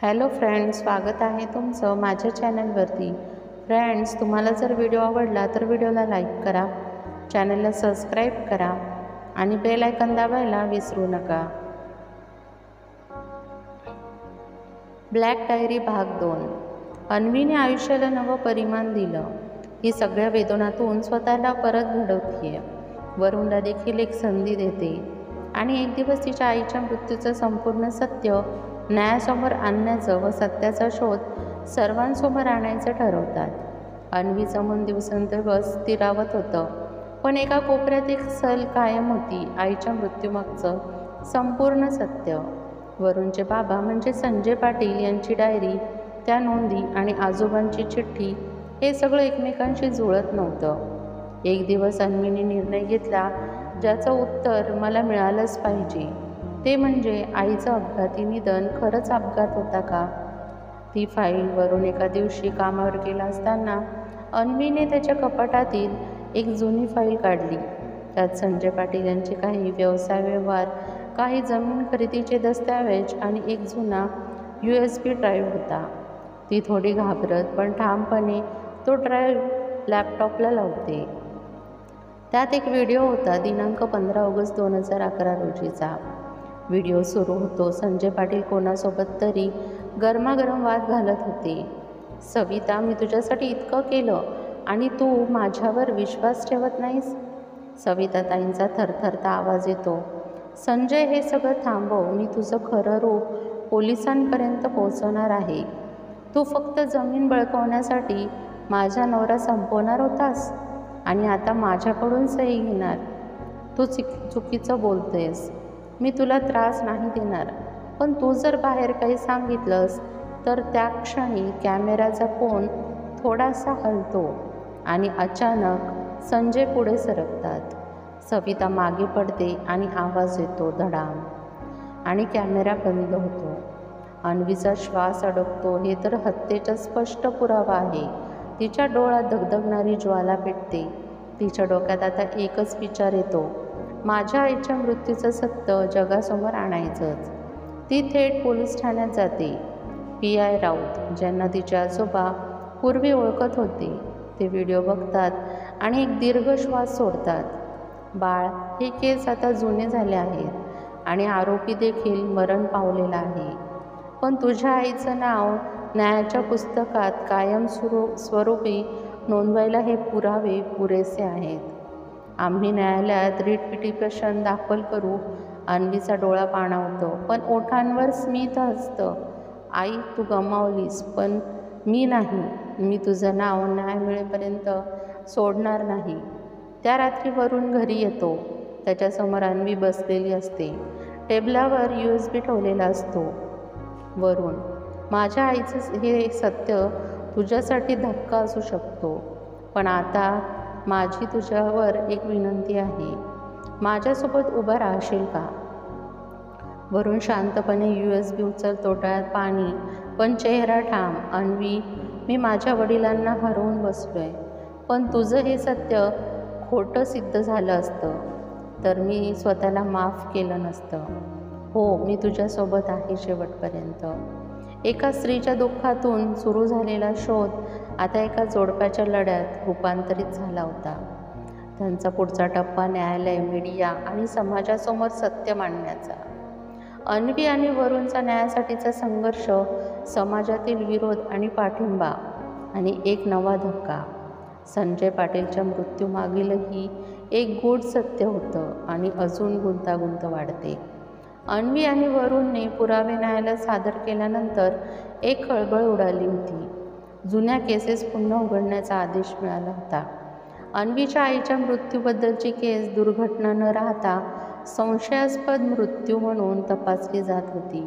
Hello friends, स्वागत आहे तुमचं माझ्या चॅनलवरती। फ्रेंड्स, तुम्हाला जर व्हिडिओ आवडला तर व्हिडिओला लाईक करा, चॅनलला सबस्क्राईब करा आणि बेल आयकॉन दाबायला विसरू नका। ब्लॅक डायरी भाग 2। अन्वीने आयुष्याला नवं परिमाण दिलं। ही सगळ्या वेदनातून स्वतःला परत घडवतीये, वरुणला देखील एक संधी देते आणि एक दिवस तिच्या आईच्या मृत्यूचं संपूर्ण सत्य न्यायासमोर आणण्याचं व सत्याचा शोध सर्वांसमोर आणायचं ठरवतात। अन्वीचं मन दिवसेंदिवस स्थिरावत होतं, पण एका कोपऱ्यात एक सल कायम होती, आईच्या मृत्यूमागचं संपूर्ण सत्य। वरुणचे बाबा म्हणजे संजय पाटील यांची डायरी, त्या नोंदी आणि आजोबांची चिठ्ठी हे सगळं एकमेकांशी जुळत नव्हतं। एक दिवस अन्वीने निर्णय घेतला, ज्याचं उत्तर मला मिळालंच पाहिजे। ते म्हणजे आईचं अपघाती निधन खरंच अपघात होता का? ती फाईल वरून एका दिवशी कामावर गेला असताना अन्वीने त्याच्या कपाटातील एक जुनी फाईल काढली। त्यात संजय पाटील यांचे काही व्यवसाय व्यवहार, काही जमीन खरेदीचे दस्तऐवज आणि एक जुना USB ड्राईव्ह होता। ती थोडी घाबरत पण ठामपणे तो ड्राईव्ह लॅपटॉपला लावते। त्यात एक व्हिडिओ होता, दिनांक 15 ऑगस्ट 2011 रोजीचा। व्हिडिओ सुरू होतो, संजय पाटील कोणासोबत तरी गरमागरम वाद घालत होते। सविता, मी तुझ्यासाठी इतकं केलं आणि तू माझ्यावर विश्वास ठेवत नाहीस? सविता ताईंचा थरथरता आवाज येतो। संजय, हे सगळं थांबव, मी तुझं खरं रूप पोलिसांपर्यंत पोहोचवणार आहे। तू फक्त जमीन बळकावण्यासाठी माझा नवरा संपवणार होतास आणि आता माझ्याकडून सही घेणार। तू चुकीचं बोलतेस। मी तुला त्रास नाही देणार, पण तू जर बाहेर काही सांगितलंस तर त्या क्षणी कॅमेऱ्याचा कोन थोडासा हलतो आणि अचानक संजय पुढे सरकतात। सविता मागे पडते आणि आवाज येतो धडाम आणि कॅमेरा बंद होतो। अन्वीचा श्वास अडकतो। हे तर हत्येचा स्पष्ट पुरावा आहे। तिच्या डोळ्यात धगधगणारी ज्वाला पेटते। तिच्या डोक्यात आता एकच विचार येतो, माझ्या आईच्या मृत्यूचं सत्य जगासमोर आणायचंच। ती थेट पोलीस ठाण्यात जाते। PI राऊत, ज्यांना तिचे आजोबा पूर्वी ओळखत होते, ते व्हिडिओ बघतात आणि एक दीर्घ श्वास सोडतात। बाळ, हे केस आता जुने झाले आहेत आणि आरोपी देखील मरण पावलेला आहे, पण तुझ्या आईचं नाव न्यायाच्या पुस्तकात कायम स्वरूपी नोंदवायला हे पुरावे पुरेसे आहेत। आम्ही न्यायालयात रिट पिटिशन दाखल करू। अन्वीचा डोळा पाणावतो, पण ओठांवर स्मित हसतं। आई, तू गमावलीस, पण मी नाही। मी तुझं नाव न्याय मिळेपर्यंत सोडणार नाही। त्या रात्री वरुण घरी येतो। त्याच्यासमोर अन्वी बसलेली असते। टेबलावर USB ठेवलेला असतो। वरुण, माझ्या आईचं हे सत्य तुझ्यासाठी धक्का असू शकतो, पण आता माझी तुझ्यावर एक विनंती आहे, माझ्यासोबत उभं राहशील का? वरुण शांतपणे USB उचलतो, डोळ्यात पाणी पण चेहरा ठाम। अन्वी, मी माझ्या वडिलांना हरवून बसलोय, पण तुझं हे सत्य खोटं सिद्ध झालं असतं तर मी स्वतःला माफ केलं नसतं। हो, मी तुझ्यासोबत आहे शेवटपर्यंत। एका स्त्रीच्या दुःखातून सुरू झालेला शोध आता एका जोडप्याच्या लढ्यात रूपांतरित झाला होता। त्यांचा पुढचा टप्पा न्यायालय, मीडिया आणि समाजासमोर सत्य मांडण्याचा। अन्वी आणि वरुणचा न्यायासाठीचा संघर्ष, समाजातील विरोध आणि पाठिंबा, आणि एक नवा धक्का। संजय पाटीलच्या मृत्यूमागीलही एक गूढ सत्य होतं आणि अजून गुंतागुंत वाढते। अन्वी आणि वरुणने पुरावे न्यायालयात सादर केल्यानंतर एक खळबळ उडाली होती। जुन्या केसेस पुन्हा उघडण्याचा आदेश मिळाला होता। अन्वीच्या आईच्या मृत्यूबद्दलची केस दुर्घटना न राहता संशयास्पद मृत्यू म्हणून तपासली जात होती।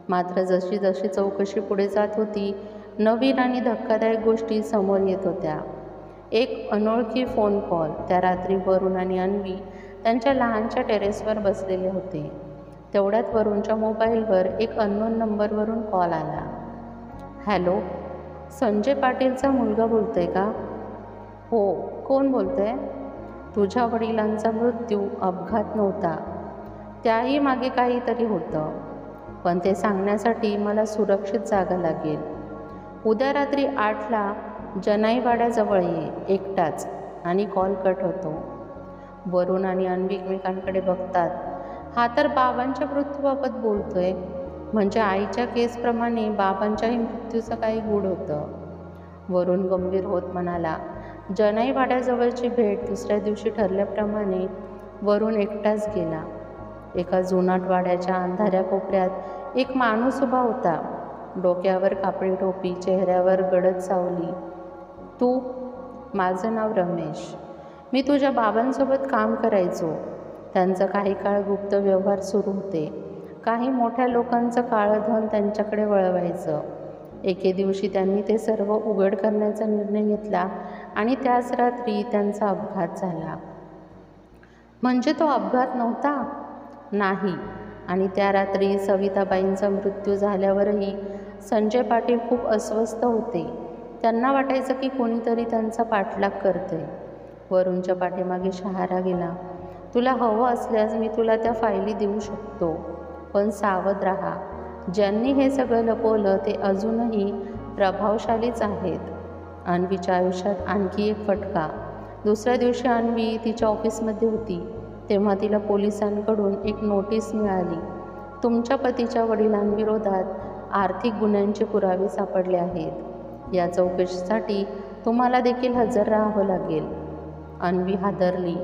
मात्र जशी जशी चौकशी पुढे जात होती, नवीन आणि धक्कादायक गोष्टी समोर येत होत्या। एक अनोळखी फोन कॉल। त्या रात्री वरुण आणि अन्वी त्यांच्या लहानच्या टेरेसवर बसलेले होते। तेवढ्यात वरुणच्या मोबाईलवर एक अननोन नंबरवरून कॉल आला। हॅलो, संजय पाटीलचा मुलगा बोलतोय का? हो, कोण बोलतंय? तुझ्या वडिलांचा मृत्यू अपघात नव्हता, त्याही मागे काहीतरी होतं। पण ते सांगण्यासाठी मला सुरक्षित जागा लागेल. उद्या रात्री 8ला जनाईवाड्याजवळ ये एकटाच. आणि कॉल कट होतो. वरुण आणि अन्वी एकमेकांकडे बघतात. हा तर बाबांच्या मृत्यूबाबत बोलतोय, म्हणजे आईच्या केसप्रमाणे बाबांच्याही मृत्यूचं काही गूढ होतं. वरुण गंभीर होत म्हणाला, जनाईवाड्याजवळची भेट दुसऱ्या दिवशी ठरल्याप्रमाणे वरुण एकटाच गेला. एका जुनाट वाड्याच्या अंधाऱ्या कोपऱ्यात एक माणूस उभा होता. डोक्यावर कापडी टोपी, चेहऱ्यावर गडद सावली. तू? माझं नाव रमेश. मी तुझ्या बाबांसोबत काम करायचो. त्यांचं काही काळ गुप्त व्यवहार सुरू होते. काही मोठ्या लोकांचं काळं धन त्यांच्याकडे वळवायचं. एके दिवशी त्यांनी ते सर्व उघड करण्याचा निर्णय घेतला आणि त्याच रात्री त्यांचा अपघात झाला. म्हणजे तो अपघात नव्हता? नाही. आणि त्या रात्री सविताबाईंचा मृत्यू झाल्यावरही संजय पाटील खूप अस्वस्थ होते. त्यांना वाटायचं की कोणीतरी त्यांचा पाठलाग करतंय. वरुणच्या पाठीमागे शहारा गेला. तुला हवं असल्यास मी तुला त्या फायली देऊ शकतो, पण सावध राहा. ज्यांनी हे सगळं लपवलं ते अजूनही प्रभावशालीच आहेत. अन्वीच्या आयुष्यात आणखी एक फटका. दुसऱ्या दिवशी अन्वी तिच्या ऑफिसमध्ये होती तेव्हा तिला पोलिसांकडून एक नोटीस मिळाली. तुमच्या पतीच्या वडिलांविरोधात आर्थिक गुन्ह्यांचे पुरावे सापडले आहेत. या चौकशीसाठी तुम्हाला देखील हजर राहावं लागेल. अन्वी हादरली.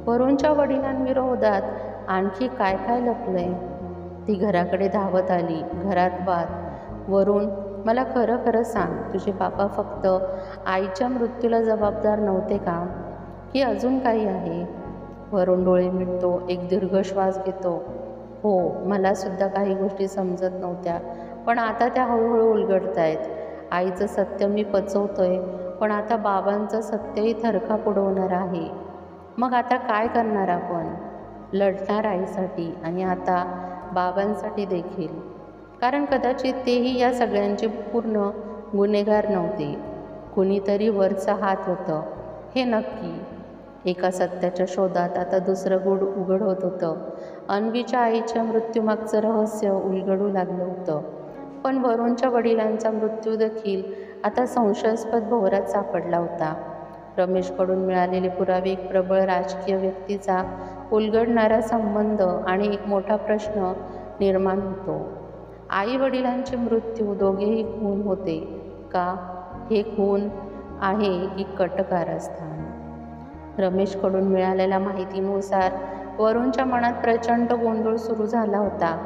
वरुणच्या वडिलांविरोधात आणखी काय काय लपलंय? ती घराकडे धावत आली. घरात वाद. वरुण, मला खरं खरं सांग, तुझे बाबा फक्त आईच्या मृत्यूला जबाबदार नव्हते का, की अजून काही आहे? वरुण डोळे मिटतो, एक दीर्घ श्वास घेतो. हो, मलासुद्धा काही गोष्टी समजत नव्हत्या, पण आता त्या हळूहळू उलगडत आहेत. आईचं सत्य मी पचवतोय, पण आता बाबांचं सत्यही थरकाप उडवणार आहे. मग आता काय करणार आपण? लढणार आईसाठी आणि आता बाबांसाठी देखील. कारण कदाचित तेही या सगळ्यांचे पूर्ण गुन्हेगार नव्हते. कुणीतरी वरचा हात होतं, हे नक्की. एका सत्याच्या शोधात आता दुसरं गूढ उघड होत होतं. अन्वीच्या आईच्या मृत्यूमागचं रहस्य उलगडू लागलं होतं. पण वरुणच्या वडिलांचा मृत्यू देखील आता संशयास्पद भोवऱ्यात सापडला होता. रमेशकडून मिळालेले पुरावे एक प्रबळ राजकीय व्यक्तीचा उलगडणारा संबंध आणि एक मोठा प्रश्न निर्माण होतो. आई वडिलांचे मृत्यू दोघेही खून होते का? हे खून आहे की कट कारस्थान? रमेशकडून मिळालेल्या माहितीनुसार वरुणच्या मनात प्रचंड गोंधळ सुरू झाला होता.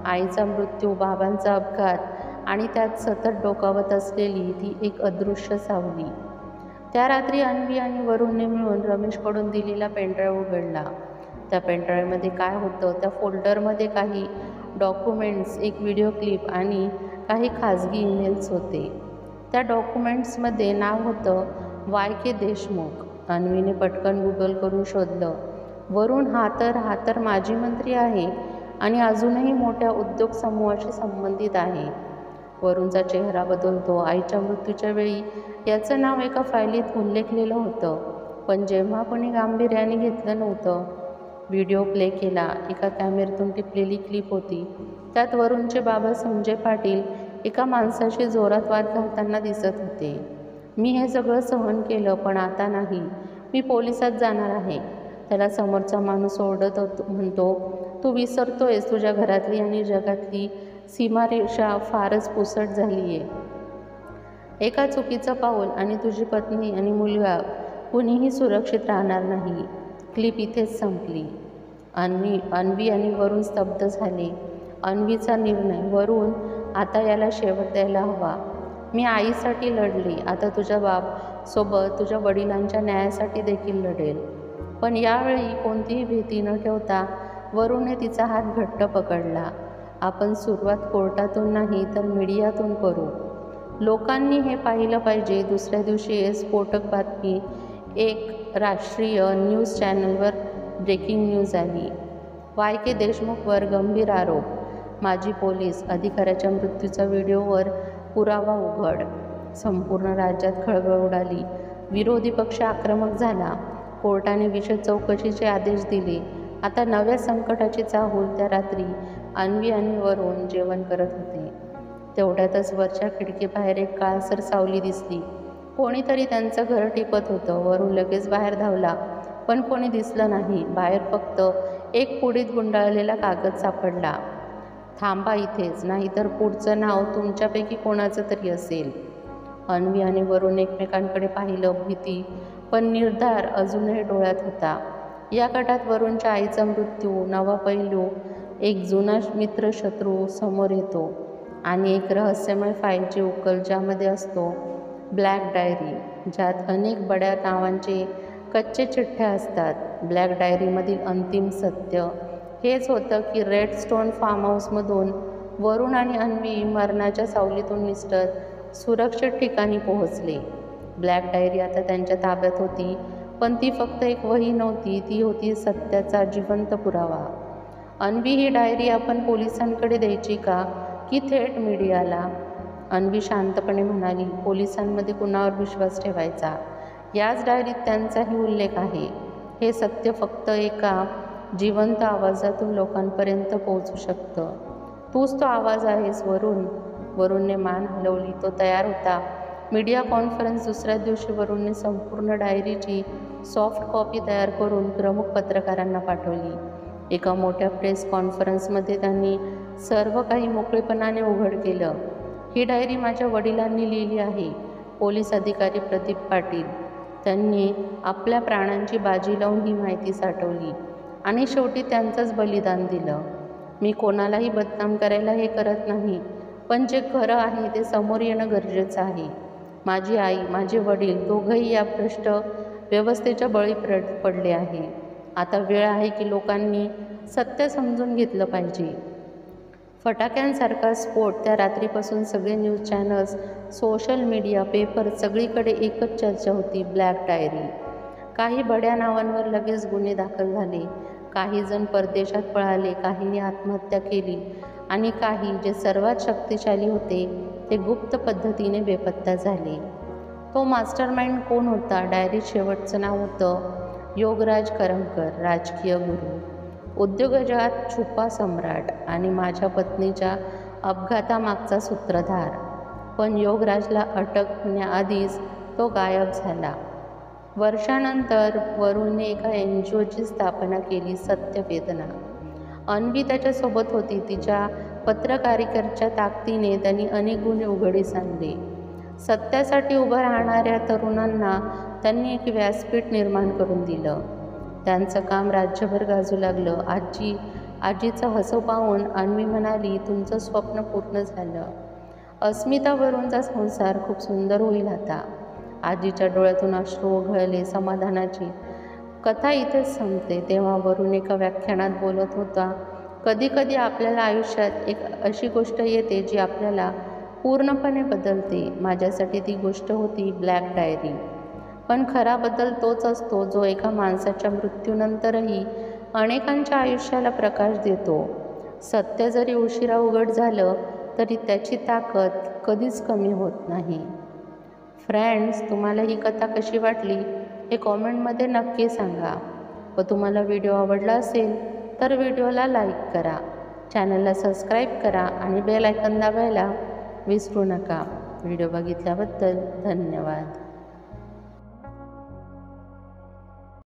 आईचा मृत्यू, बाबांचा अपघात आणि त्यात सतत डोकावत असलेली ती एक अदृश्य सावली. त्या रात्री अन्वी आणि वरुणने मिळून रमेशकडून दिलेला पेनड्राईव्ह उघडला. त्या पेनड्राईव्हमध्ये काय होतं? त्या फोल्डरमध्ये काही डॉक्युमेंट्स, एक व्हिडिओ क्लिप आणि काही खाजगी ईमेल्स होते. त्या डॉक्युमेंट्समध्ये नाव होतं YK देशमुख. अन्वीने पटकन गुगल करून शोधलं. वरुण हा तर माजी मंत्री आहे आणि अजूनही मोठ्या उद्योग समूहाशी संबंधित आहे. वरुणचा चेहरा बदलतो. आईच्या मृत्यूच्या वेळी याचं नाव एका फायलीत उल्लेखलेलं होतं, पण जेव्हा कोणी गांभीर्याने घेतलं नव्हतं. व्हिडिओ प्ले केला. एका कॅमेऱ्यातून टिपलेली क्लिप होती. त्यात वरुणचे बाबा संजय पाटील एका माणसाशी जोरात वाद घालताना दिसत होते. मी हे सगळं सहन केलं, पण आता नाही. मी पोलिसात जाणार आहे. त्याला समोरचा माणूस ओरडत म्हणतो, तू विसरतोयस, तुझ्या घरातली आणि जगातली सीमारेषा फारच पुसट झाली आहे. एका चुकीचं पाऊल आणि तुझी पत्नी आणि मुलगा कुणीही सुरक्षित राहणार नाही. क्लिप इथेच संपली. अन्वी आणि वरुण स्तब्ध झाले. अन्वीचा निर्णय, वरुण, आता याला शेवट द्यायला हवा. मी आईसाठी लढले, आता तुझ्या सोबत तुझ्या वडिलांच्या न्यायासाठी देखील लढेल. पण यावेळी कोणतीही भीती न ठेवता वरुणने तिचा हात घट्ट पकडला. आपण सुरुवात कोर्टातून नाही तर मीडियातून करू. लोकांनी हे पाहिलं पाहिजे. दुसऱ्या दिवशी स्फोटक बातमी एक राष्ट्रीय न्यूज चॅनलवर ब्रेकिंग न्यूज आली. YK देशमुखवर गंभीर आरोप. माजी पोलीस अधिकाऱ्याच्या मृत्यूचा व्हिडिओवर पुरावा उघड. संपूर्ण राज्यात खळबळ उडाली. विरोधी पक्ष आक्रमक झाला. कोर्टाने विशेष चौकशीचे आदेश दिले. आता नव्या संकटाची चाहूल त्या रात्री अन्वी आणि वरुण जेवण करत होते. तेवढ्यातच वरच्या खिडकीबाहेर एक काळसर सावली दिसली. कोणीतरी त्यांचं घर टिपत होतं. वरुण लगेच बाहेर धावला, पण कोणी दिसलं नाही. बाहेर फक्त एक पुडीत गुंडाळलेला कागद सापडला. थांबा इथेच, नाहीतर पुढचं नाव तुमच्यापैकी कोणाचं तरी असेल. अन्वी आणि वरुण एकमेकांकडे पाहिलं. भीती पण निर्धार अजूनही डोळ्यात होता. या गटात वरुणच्या आईचा मृत्यू, नवा पैलू, एक जुना मित्र शत्रू समोर येतो आणि एक रहस्यमय फाईलची उकल ज्यामध्ये असतो ब्लॅक डायरी, ज्यात अनेक बड्या नावांचे कच्चे चिठ्ठ्या असतात. ब्लॅक डायरीमधील अंतिम सत्य हेच होतं की रेड स्टोन फार्म हाऊसमधून वरुण आणि अन्वी मरणाच्या सावलीतून निसटत सुरक्षित ठिकाणी पोहोचले. ब्लॅक डायरी आता त्यांच्या ताब्यात होती, पण ती फक्त एक वही नव्हती, ती होती सत्याचा जिवंत पुरावा. अन्वी, ही डायरी आपण पोलिसांकडे द्यायची का, की थेट मीडियाला? अन्वी शांतपणे म्हणाली, पोलिसांमध्ये कुणावर विश्वास ठेवायचा? याच डायरीत त्यांचाही उल्लेख आहे. हे सत्य फक्त एका जिवंत आवाजातून लोकांपर्यंत पोहोचू शकतं. तूच तो आवाज आहेस वरुण. वरुणने मान हलवली. तो तयार होता. मीडिया कॉन्फरन्स दुसऱ्या दिवशी वरुणने संपूर्ण डायरीची सॉफ्ट कॉपी तयार करून प्रमुख पत्रकारांना पाठवली. एका मोठ्या प्रेस कॉन्फरन्समध्ये त्यांनी सर्व काही मोकळेपणाने उघड केलं. ही डायरी माझ्या वडिलांनी लिहिली आहे. पोलीस अधिकारी प्रदीप पाटील. त्यांनी आपल्या प्राणांची बाजी लावून ही माहिती साठवली आणि शेवटी त्यांचंच बलिदान दिलं. मी कोणालाही बदनाम करायला हे करत नाही, पण जे खरं आहे ते समोर येणं गरजेचं आहे. माझी आई, माझे वडील दोघंही या भ्रष्ट व्यवस्थेच्या बळी पडले आहे. आता वेळ आहे की लोकांनी सत्य समजून घेतलं पाहिजे. फटाक्यांसारखा स्फोट. त्या रात्रीपासून सगळे news channels, social media, paper सगळीकडे एकच चर्चा होती, ब्लॅक डायरी. काही बड्या नावांवर लगेच गुन्हे दाखल झाले. काही जण परदेशात पळाले, काहींनी आत्महत्या केली आणि काही, जे सर्वात शक्तिशाली होते, ते गुप्त पद्धतीने बेपत्ता झाले. तो मास्टरमाइंड कोण होता? डायरीत शेवटचं नाव होतं योगराज करमकर, राजकीय गुरु, उद्योग जगात छुपा सम्राट आणि माझ्या पत्नीच्या अपघातामागचा सूत्रधार. पण योगराजला अटक होण्याआधीच तो गायब झाला. वर्षानंतर वरुणने एका NGOची स्थापना केली, सत्यवेदना. अन्वी त्याच्यासोबत होती. तिच्या पत्रकारितेच्या ताकदीने त्यांनी अनेक गुन्हे उघडीस आणले. सत्यासाठी उभं राहणाऱ्या तरुणांना त्यांनी एक व्यासपीठ निर्माण करून दिलं. त्यांचं काम राज्यभर गाजू लागलं. आजीचं हसू पाहून अन्वी म्हणाली, तुमचं स्वप्न पूर्ण झालं. अस्मिता वरुणचा संसार खूप सुंदर होईल आता. आजीच्या डोळ्यातून अश्रू ओघळले. समाधानाची कथा इथेच संपते. तेव्हा वरुण एका व्याख्यानात बोलत होता, कधी कधी आपल्याला आयुष्यात एक अशी गोष्ट येते जी आपल्याला पूर्णपणे बदलते. माझ्यासाठी ती गोष्ट होती ब्लॅक डायरी. पण खरा बदल तोच असतो जो एका माणसाच्या मृत्यूनंतरही अनेकांच्या आयुष्याला प्रकाश देतो. सत्य जरी उशिरा उघड झालं तरी त्याची ताकद कधीच कमी होत नाही. फ्रेंड्स, तुम्हाला ही कथा कशी वाटली हे कॉमेंटमध्ये नक्की सांगा. व तुम्हाला व्हिडिओ आवडला असेल तर व्हिडिओला लाईक करा, चॅनलला सबस्क्राईब करा आणि बेल आयकॉन दाबायला विसरू नका. व्हिडिओ बघितल्याबद्दल धन्यवाद.